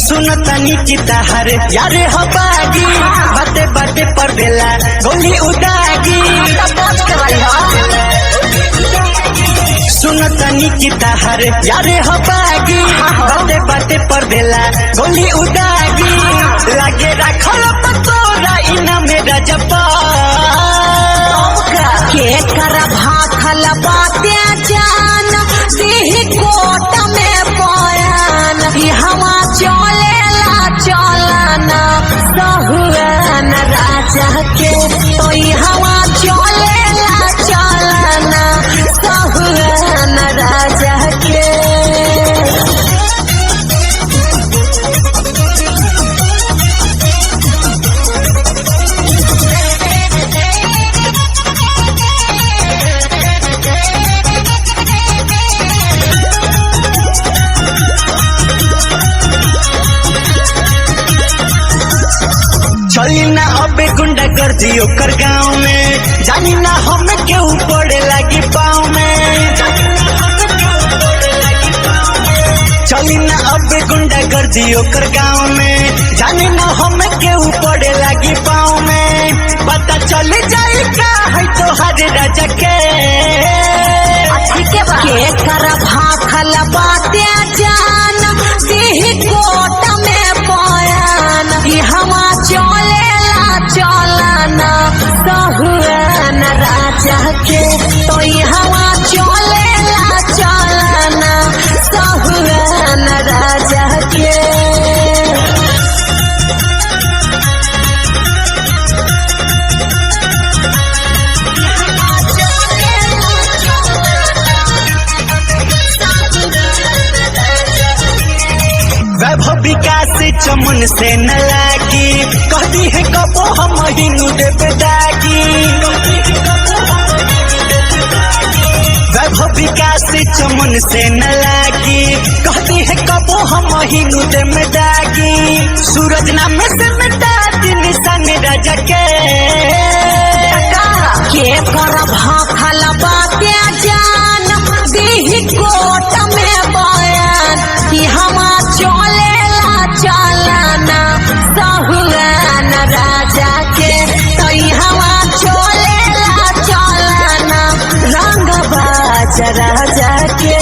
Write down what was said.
सुनतनी चिताहर यारे हो बागी बाते बाते पर देला गोली उदागी। सुनतनी चिताहर यारे हो बागी बाते बाते पर देला गोली उदागी। लागे रखल पतोरा इना मेरा जपा के कर भाखल बाते जान देह कोट में पयान हवा चलेला चलना सहुआन राजा के तो हवा चलेला चलना सहुआन राजा के। चली ना अबे गुंडा कर दियो कर गाँव में जानी ना हम क्यों पड़े लगी पाँव में। चली ना अबे गुंडा कर दियो कर गाँव में जानी ना हम क्यों पड़े लगी पाँव में। पता चल जाए का है तो हर राजा के कर भाखल बाते जान देह कोट में पयान हवा चलेला चलना सहुआन राजा के तो हवा चलेला चलना सहुआन राजा के। वैभव विकास चमन से न लागी कहती है कबो हम हिंदू देवदागी। वैभव विकास चमन से न लागी कहती है कबो हम हिंदू देवदागी। सूरज नाम से मिटा दी निशान राजा के कर भाखल बाते जान देह कोट में बयान हवा चलेला चलना सहुआन राजा के तो हवा चलेला चलना रंग बाज राजा के।